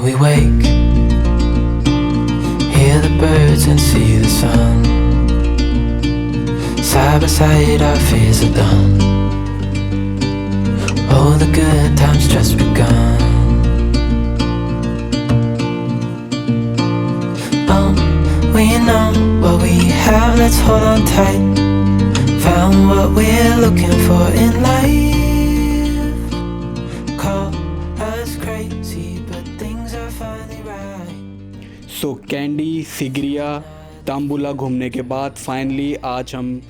we wake, hear the birds and see the sun. Side by side our fears are done. All the good times just begun. We know what we have, let's hold on tight. Found what we're looking for in life. Call us crazy, but things are finally right. So Kandy, Sigiriya, Dambulla घूमने के बाद finally आज हम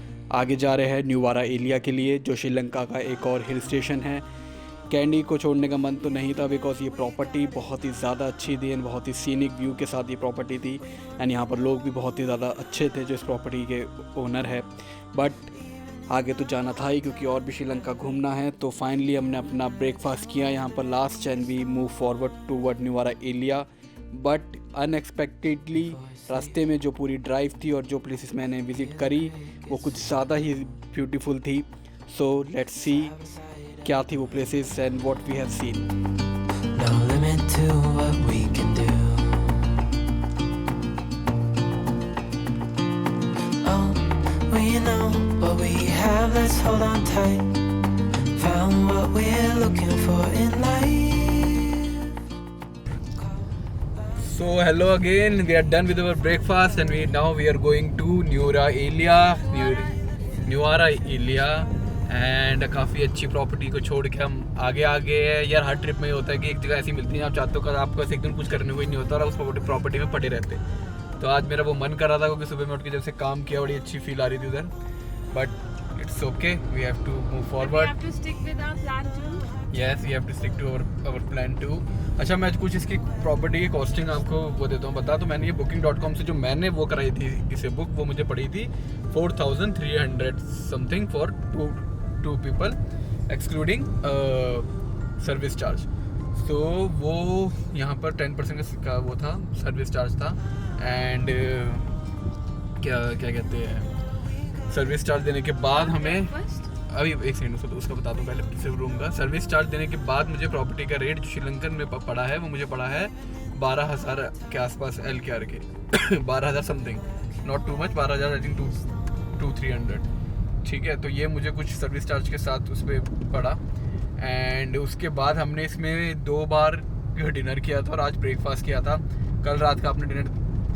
आगे जा रहे हैं न्यूवारा एलिया के लिए, जो श्रीलंका का एक और हिल स्टेशन है। कैंडी को छोड़ने का मन तो नहीं था बिकॉज ये प्रॉपर्टी बहुत ही ज़्यादा अच्छी थी एंड बहुत ही सीनिक व्यू के साथ ये प्रॉपर्टी थी एंड यहाँ पर लोग भी बहुत ही ज़्यादा अच्छे थे जो इस प्रॉपर्टी के ओनर है। बट आगे तो जाना था ही क्योंकि और भी श्रीलंका घूमना है। तो फाइनली हमने अपना ब्रेकफास्ट किया यहाँ पर last and we move forward toward Nuwara Eliya. But unexpectedly रास्ते में जो पूरी ड्राइव थी और जो प्लेसेस मैंने विज़िट करी वो कुछ ज़्यादा ही ब्यूटीफुल थी। सो लेट्स सी क्या थी वो places and what we have seen. No limit to what we can do. Oh, we know what we have, let's hold on tight. Found what we're looking for in life. So hello again, we are done with our breakfast and we are going to Nuwara Eliya and काफ़ी अच्छी property को छोड़ के हम आगे हैं यार। हर trip में ये होता है कि एक जगह ऐसी मिलती है आप चाहते हो कि आपको ऐसे एक दिन कुछ करने को ही नहीं होता और उस प्रॉपर्टी में पड़े रहते। तो आज मेरा वो मन कर रहा था क्योंकि सुबह में उठ के जब से काम किया बड़ी अच्छी फील आ रही थी उधर। But it's okay, we have to move forward. Yes, we have to stick to our plan too. अच्छा, मैं कुछ इसकी प्रॉपर्टी की कॉस्टिंग आपको वो देता हूँ बता। तो मैंने ये booking.com से जो मैंने वो कराई थी इसे बुक, वो मुझे पड़ी थी 4300 something for two people excluding service charge. तो वो यहाँ पर 10% का वो था, सर्विस चार्ज था। एंड क्या कहते हैं, सर्विस चार्ज देने के बाद हमें अभी एक सेकंड उसका बता दूँ पहले सिर्फ रूम का। सर्विस चार्ज देने के बाद मुझे प्रॉपर्टी का रेट जो श्रीलंकन में पड़ा है वो मुझे पड़ा है 12,000 के आसपास LKR के 12,000 something, not too much, 12,000 I think 200-300। ठीक है, तो ये मुझे कुछ सर्विस चार्ज के साथ उस पर पड़ा। एंड उसके बाद हमने इसमें 2 बार डिनर किया था और आज ब्रेकफास्ट किया था। कल रात का आपने डिनर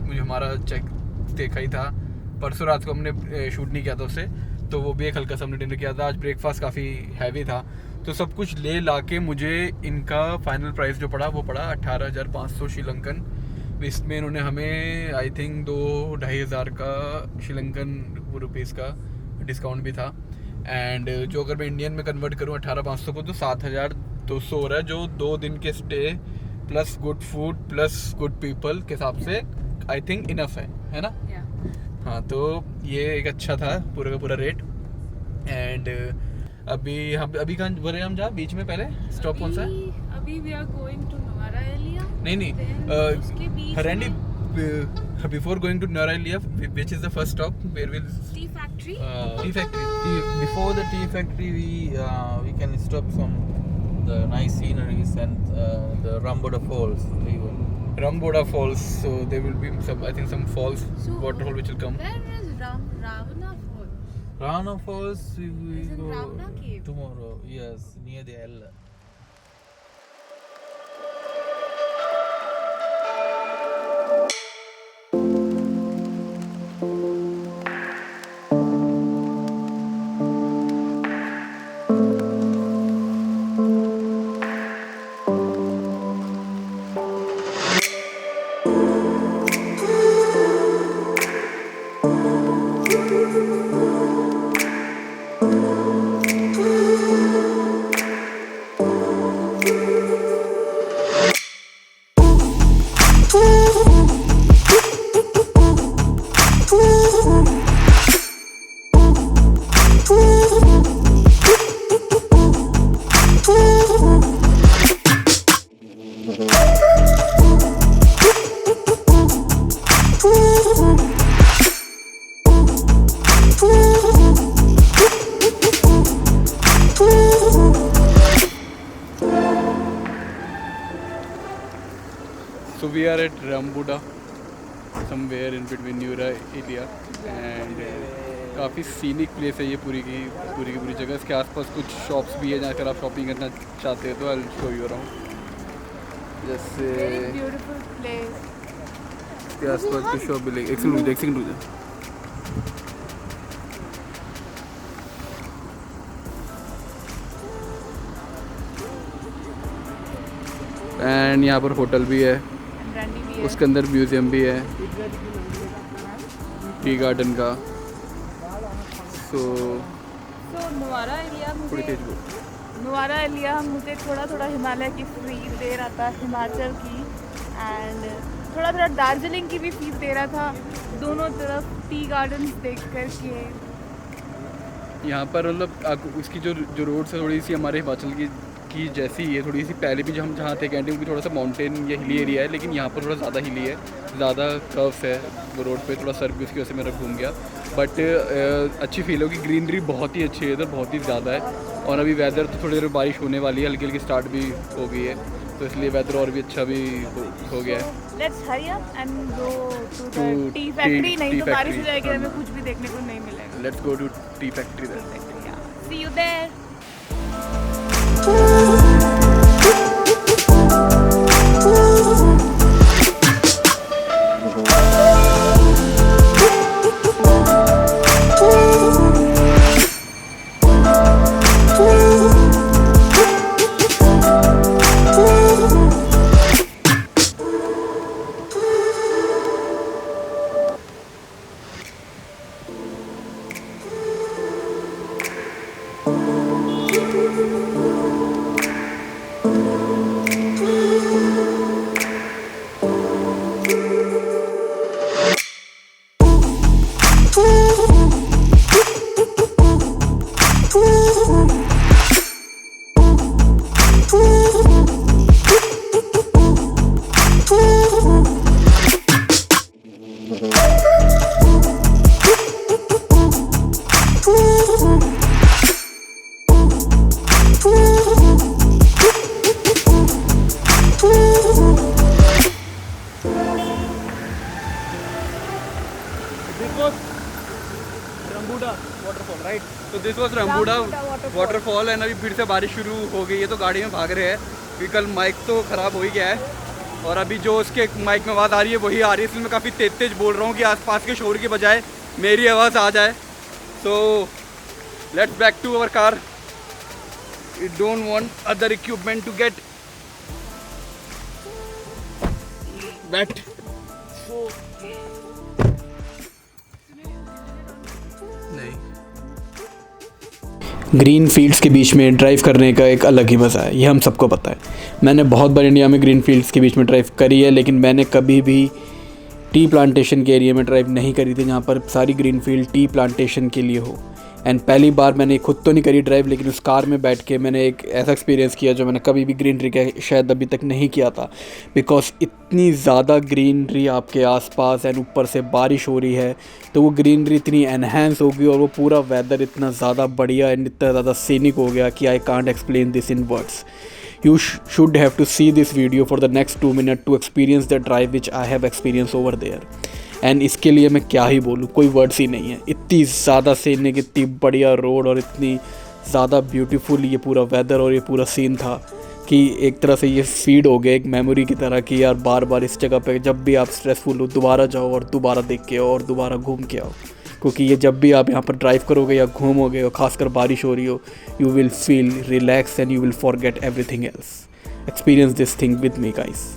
मुझे हमारा चेक देखा ही था, परसों रात को हमने शूट नहीं किया था उससे, तो वो भी एक हल्का सा हमने डिनर किया था। आज ब्रेकफास्ट काफ़ी हैवी था। तो सब कुछ ले ला के मुझे इनका फाइनल प्राइस जो पड़ा वो पड़ा 18,500 श्रीलंकन। इसमें इन्होंने हमें आई थिंक 2-2,500 का श्रीलंकन रुपीज़ का डिस्काउंट भी था। एंड जो अगर मैं इंडियन में कन्वर्ट करूँ 18,500 को तो 7,200 हो रहा है, जो 2 दिन के stay plus good food plus good people के हिसाब से आई थिंक इनफ है ना? हाँ, तो ये एक अच्छा था पूरा का पूरा रेट। एंड अभी कहाँ बोल रहे हैं हम, जहाँ बीच में पहले स्टॉप कौन सा है? अभी we are going to Nuwara Eliya. नहीं हरेंडी, before going to Nuwara Eliya which is the first stop where we'll tea factory. Before the tea factory, we can stop some the nice sceneries and the Ramboda Falls. Ramboda Falls, so there will be some, I think some falls, So waterfall which will come. Where is Ravana Falls? Ravana Falls we Is in go Ravana Cave. tomorrow. Yes, near the Ella. So we are at Rambuda, somewhere in between Nura Elia, and काफ़ी scenic place है ये पूरी की पूरी जगह। इसके आसपास कुछ शॉप्स भी है जहाँ अगर आप शॉपिंग करना चाहते हो तो I will show you around. जैसे ब्यूटीफुल प्लेस। इसके आसपास कुछ शॉप मिलेगी। एक सेकंड रुक जा। एंड यहाँ पर होटल भी है, उसके अंदर म्यूज़ियम भी है टी गार्डन का। सो नुवारा एरिया मुझे थोड़ा हिमालय की फील दे रहा था, हिमाचल की, एंड थोड़ा दार्जिलिंग की भी फील दे रहा था। दोनों तरफ टी गार्डन्स देख कर के यहाँ पर मतलब उसकी जो रोड्स है थोड़ी सी हमारे हिमाचल की जैसी ही है, थोड़ी सी पहले भी हम जहाँ थे कैंटी भी थोड़ा सा माउंटेन या हिली एरिया है, लेकिन यहाँ पर थोड़ा ज़्यादा हिली है, ज़्यादा कर्व्स है वो रोड पे, थोड़ा सर भी उसकी वजह से मेरा घूम गया। बट अच्छी फील होगी, ग्रीनरी बहुत ही अच्छी है इधर, बहुत ही ज़्यादा है। और अभी वेदर तो थोड़ी देर बारिश होने वाली है, हल्की स्टार्ट भी हो गई है, तो इसलिए वेदर और भी अच्छा भी हो गया है। Let's hurry up and go to the tea factory. नहीं तो बारिश हो जाएगी, हमें कुछ भी देखने को नहीं मिलेगा। Let's go to tea factory there. See you there. Waterfall right, तो this was Ramboda waterfall. And अभी फिर से बारिश शुरू हो गई है तो गाड़ी में भाग रहे हैं, क्योंकि कल माइक तो ख़राब हो ही गया है, और अभी जो उसके माइक में आवाज़ आ रही है वही आ रही है, इसलिए मैं काफ़ी तेज़ बोल रहा हूँ कि आसपास के शोर के बजाय मेरी आवाज़ आ जाए। So let's back to our car, we don't want other equipment to get wet. Green fields के बीच में ड्राइव करने का एक अलग ही मज़ा है, ये हम सबको पता है। मैंने बहुत बार इंडिया में ग्रीन फील्ड्स के बीच में ड्राइव करी है, लेकिन मैंने कभी भी टी प्लांटेशन के एरिया में ड्राइव नहीं करी थी, जहाँ पर सारी ग्रीन फील्ड टी प्लांटेशन के लिए हो। एंड पहली बार मैंने खुद तो नहीं करी ड्राइव, लेकिन उस कार में बैठ के मैंने एक ऐसा एक्सपीरियंस किया जो मैंने कभी भी ग्रीनरी का शायद अभी तक नहीं किया था। बिकॉज इतनी ज़्यादा ग्रीनरी आपके आसपास एंड ऊपर से बारिश हो रही है, तो वो ग्रीनरी इतनी एनहेंस होगी और वो पूरा वेदर इतना ज़्यादा बढ़िया एंड इतना ज़्यादा सीनिक हो गया कि I can't explain this in words. You should have to see this video for the next 2 minutes to experience the drive which I have experienced over there. And इसके लिए मैं क्या ही बोलूँ, कोई वर्ड्स ही नहीं है। इतनी ज़्यादा सीनिक, इतनी बढ़िया रोड और इतनी ज़्यादा ब्यूटीफुल ये पूरा वेदर और ये पूरा सीन था कि एक तरह से ये फीड हो गया एक मेमोरी की तरह कि यार बार बार इस जगह पे जब भी आप स्ट्रेसफुल हो दोबारा जाओ और दोबारा देख के आओ और दोबारा घूम के आओ, क्योंकि ये जब भी आप यहाँ पर ड्राइव करोगे या घूमोगे और ख़ासकर बारिश हो रही हो, you will feel relax and you will forget everything else. Experience this thing with me guys.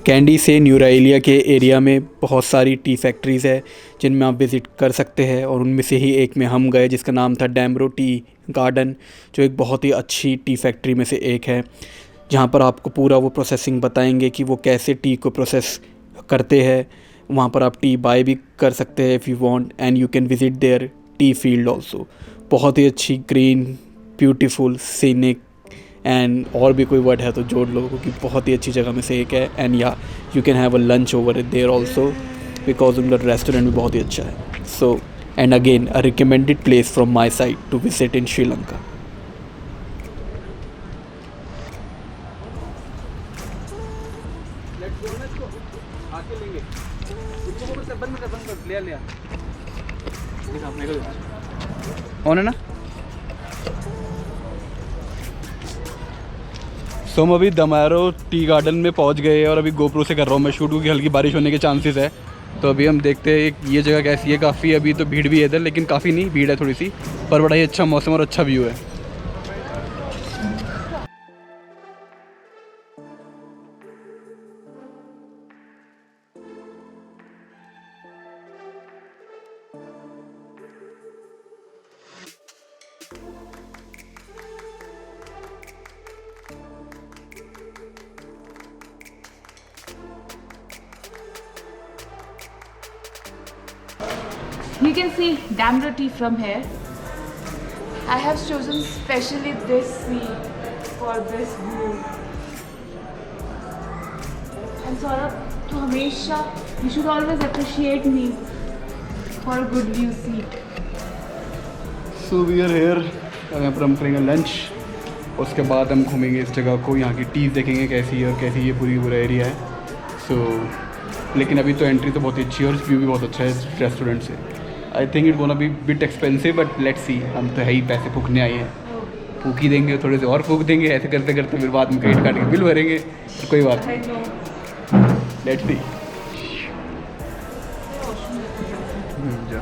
Candy से न्यूरा एलिया के एरिया में बहुत सारी टी फैक्ट्रीज़ है जिनमें आप विज़िट कर सकते हैं, और उनमें से ही एक में हम गए जिसका नाम था डैमरो टी गार्डन, जो एक बहुत ही अच्छी टी फैक्ट्री में से एक है, जहाँ पर आपको पूरा वो प्रोसेसिंग बताएंगे कि वो कैसे टी को प्रोसेस करते हैं। वहाँ पर आप टी बाय भी कर सकते हैं if you want, and you can visit there tea field also. बहुत ही अच्छी ग्रीन ब्यूटीफुल सीनिक एंड और भी कोई वर्ड है तो जोड़ लो, क्योंकि बहुत ही अच्छी जगह में से एक है। एंड या you can have a lunch over there also, because उनका रेस्टोरेंट भी बहुत ही अच्छा है। So and again a recommended place from my side to visit in Sri Lanka. आके लेंगे इसको बंद कर लिया ऑन है ना। सो हम अभी दमारो टी गार्डन में पहुंच गए हैं और अभी गोप्रो से कर रहा हूँ मैं शूट, क्योंकि हल्की बारिश होने के चांसेस है। तो अभी हम देखते हैं ये जगह कैसी है। काफ़ी अभी तो भीड़ भी है इधर, लेकिन काफ़ी नहीं भीड़ है थोड़ी सी, पर बड़ा ही अच्छा मौसम और अच्छा व्यू है। You can see Damro tea from here. I have chosen specially this seat for this view. And Saurabh, to Hamesha, you should always appreciate me for a good view seat. So we are here, यहाँ पर हम करेंगे lunch, उसके बाद हम घूमेंगे इस जगह को, यहाँ की टीज़ देखेंगे कैसी है और कैसी ये पूरा एरिया है। सो लेकिन अभी तो एंट्री तो बहुत ही अच्छी है और व्यू भी बहुत अच्छा है इस रेस्टोरेंट से। I think it gonna be bit expensive, but let's see, हम तो है ही पैसे फूकने आए हैं, फूक ही देंगे, थोड़े से और फूक देंगे, ऐसे करते करते फिर बाद में क्रेडिट कार्ड के बिल भरेंगे, तो कोई बात नहीं, लेट्स सी। जा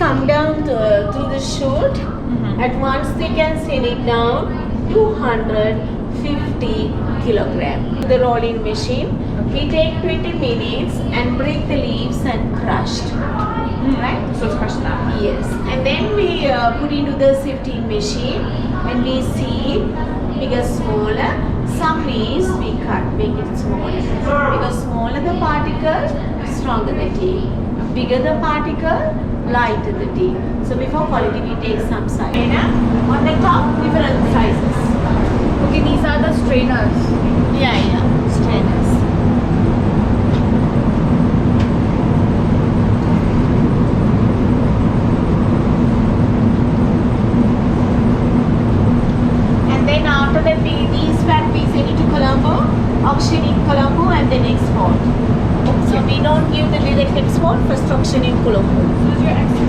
come down through the chute. At once they can send it down 250 kilogram. The rolling machine. We take 20 minutes and break the leaves and crushed. Right? So it's crushed now. Yes. And then we put into the sifting machine and we see bigger, smaller. Some leaves we cut, make it smaller. Because smaller the particle, stronger the tea. Bigger the particle, lighter the tea. So before quality we take some size. On the top, different sizes. Okay, these are the strainers. Yeah, strainers. export. So we don't give the direct export for structure in Colombo.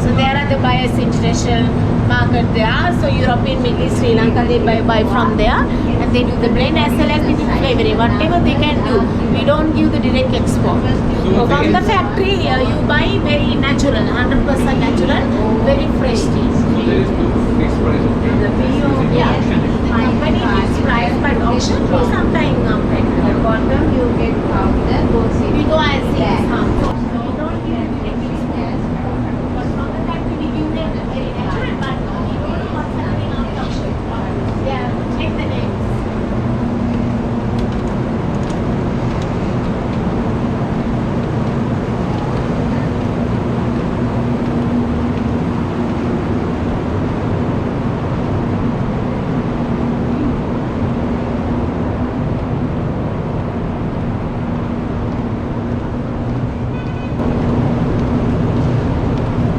So there are the buyers international market there. So European, Middle East, Sri Lanka, they buy from there and they do the blend as well as they do flavoring. Whatever they can do, we don't give the direct export. So from the factory, you buy very natural, 100% natural, very fresh tea. There is no fixed price of tea. Yeah. When it is priced by auction, we sometimes at the bottom you get powder. We go and see some. We don't give direct export. But from the factory we give them very natural, but we don't know what's happening after auction. Yeah, check the names.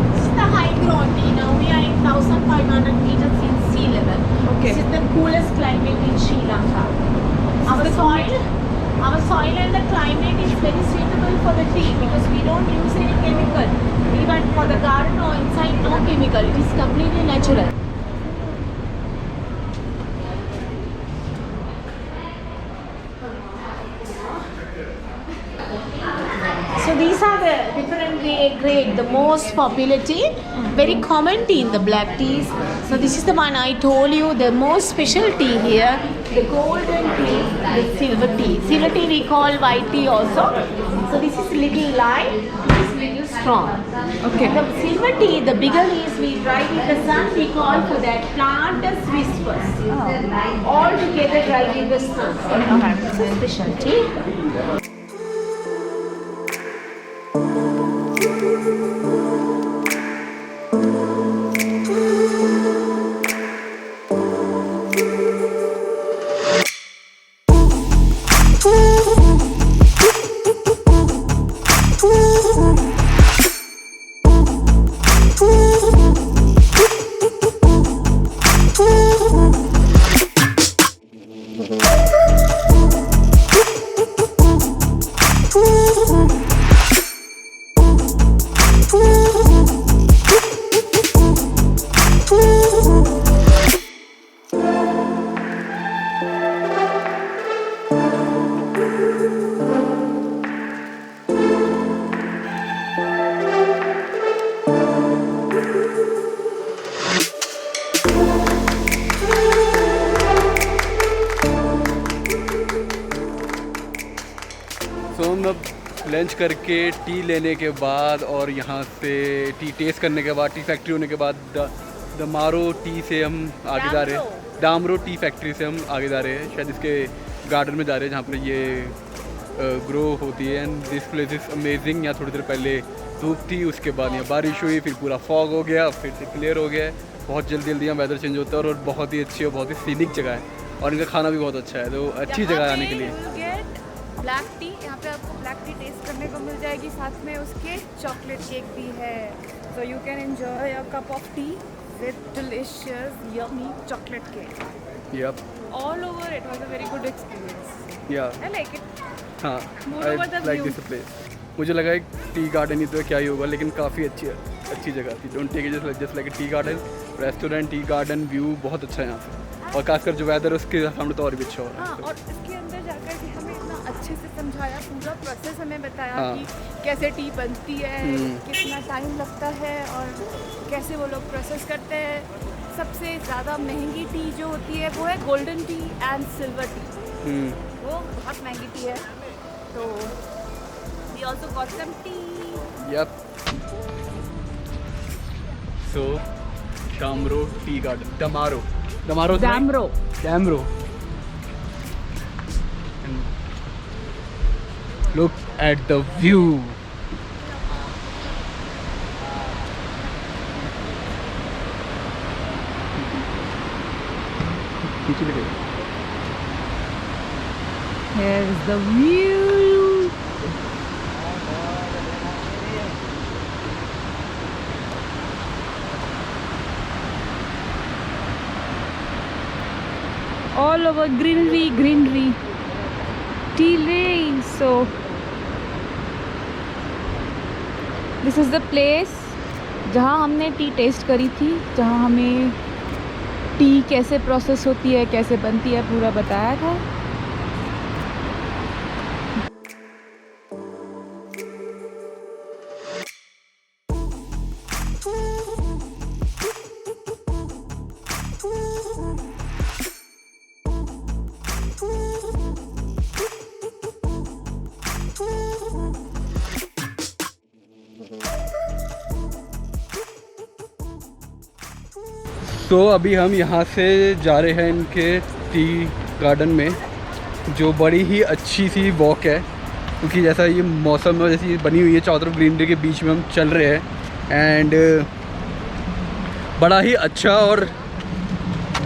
This is the high ground tea. Now we are in 1,500 meters in sea level. Okay. This is the coolest climate in Sri Lanka. Our soil and the climate is very suitable for the tea because we don't use any chemical. Even for the garden or inside, no chemical. It is completely natural. So these are the different grade, the most popular tea, very common tea in the black teas. So this is the one I told you, the most special tea here, the golden tea, the silver tea. Silver tea we call white tea also. So this is little light, this is little strong. Okay. The silver tea, the bigger leaves we dry in the sun, we call for that planter's whispers. All together dry in the sun. This is special tea. सो हम अब lunch करके T लेने के बाद और यहाँ से T test करने के बाद टी फैक्ट्री होने के बाद दमारो टी से हम आगे जा रहे हैं। डामरो टी फैक्ट्री से हम आगे जा रहे हैं, शायद इसके गार्डन में जा रहे हैं जहाँ पर ये ग्रो होती है। And this place is amazing. यहाँ थोड़ी देर पहले धूप थी, उसके बाद यहाँ बारिश हुई, फिर पूरा फॉग हो गया, फिर से क्लियर हो गया। बहुत जल्दी जल्दी यहाँ वेदर चेंज होता है और बहुत ही अच्छी और बहुत ही सीनिक जगह है और इनका खाना भी बहुत अच्छा है, तो अच्छी जगह आने के लिए। ब्लैक टी, यहाँ पे आपको ब्लैक टी टेस्ट करने को मिल जाएगी, साथ में उसके चॉकलेट केक भी है। So you can enjoy a cup of T with delicious yummy chocolate cake. Yep. All over it was a very good experience. Yeah. I like it. हाँ, Moreover, the I like view. this place. मुझे लगा एक tea garden ही तो क्या ही होगा, लेकिन काफ़ी अच्छी जगह थी। Don't take it just like tea garden, restaurant, tea garden, view बहुत अच्छा है यहाँ से। और खासकर जो वेदर है उसके सामने तो और भी अच्छा हो रहा हाँ, है। और इसके अंदर जाकर के हमें इतना अच्छे से समझाया, पूरा प्रोसेस हमें बताया हाँ। कि कैसे टी बनती है, हम्म। कितना टाइम लगता है और कैसे वो लोग प्रोसेस करते हैं। सबसे ज़्यादा महंगी टी जो होती है वो है golden tea and silver tea. वो बहुत महंगी टी है, तो we also got some tea. Yep. So, Damro tea garden. Damaro. And look at the view. Here's the view. All over greenery, tea lane. So this is the place जहाँ हमने T test करी थी, जहाँ हमें T कैसे process होती है, कैसे बनती है, पूरा बताया था। तो अभी हम यहाँ से जा रहे हैं इनके टी गार्डन में, जो बड़ी ही अच्छी सी वॉक है, क्योंकि जैसा ये मौसम में जैसी बनी हुई है, चारों तरफ ग्रीनरी के बीच में हम चल रहे हैं। एंड बड़ा ही अच्छा और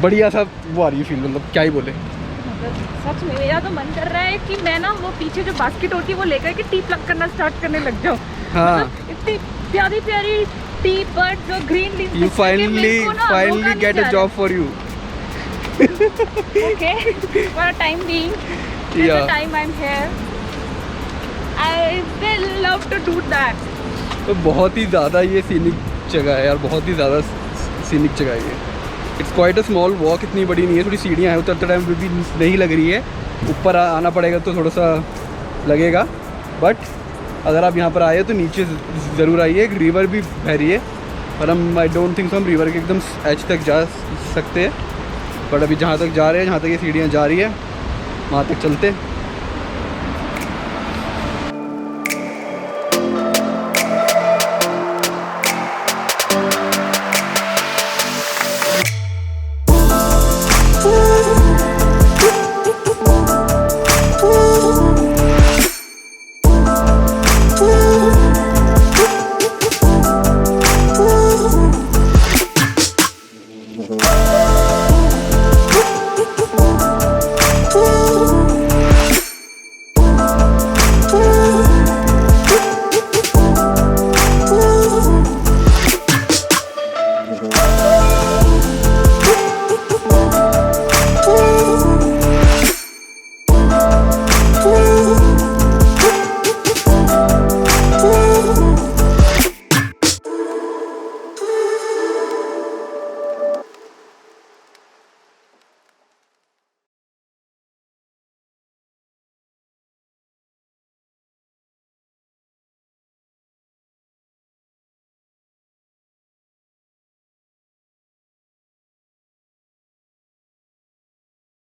बढ़िया सा वो आ रही है फील, मतलब क्या ही बोले। सच में मेरा तो मन कर रहा है कि मैं ना वो पीछे जो बास्केट होती है वो लेकर के टी प्लग करना स्टार्ट करने लग जाऊँ। हाँ, मतलब इतनी प्यारी प्यारी टी बर्ड जो green leaf, you finally get a job for you. Okay, for a time being, till Yeah. the time I'm here, I will love to do that. तो बहुत ही ज़्यादा ये सीनिक जगह है यार, बहुत ही ज़्यादा सीनिक जगह है ये। It's quite a small walk, इतनी बड़ी नहीं है, थोड़ी सीढ़ियाँ हैं, उतरते टाइम भी नहीं लग रही है, ऊपर आना पड़ेगा तो थोड़ा सा लगेगा। बट अगर आप यहाँ पर आए तो नीचे ज़रूर आइए, एक रिवर भी बह रही है, और हम आई डोंट थिंक हम रिवर के एकदम एज तक जा सकते हैं, बट अभी जहाँ तक जा रहे हैं, जहाँ तक ये सीढ़ियाँ जा रही है वहाँ तक चलते हैं।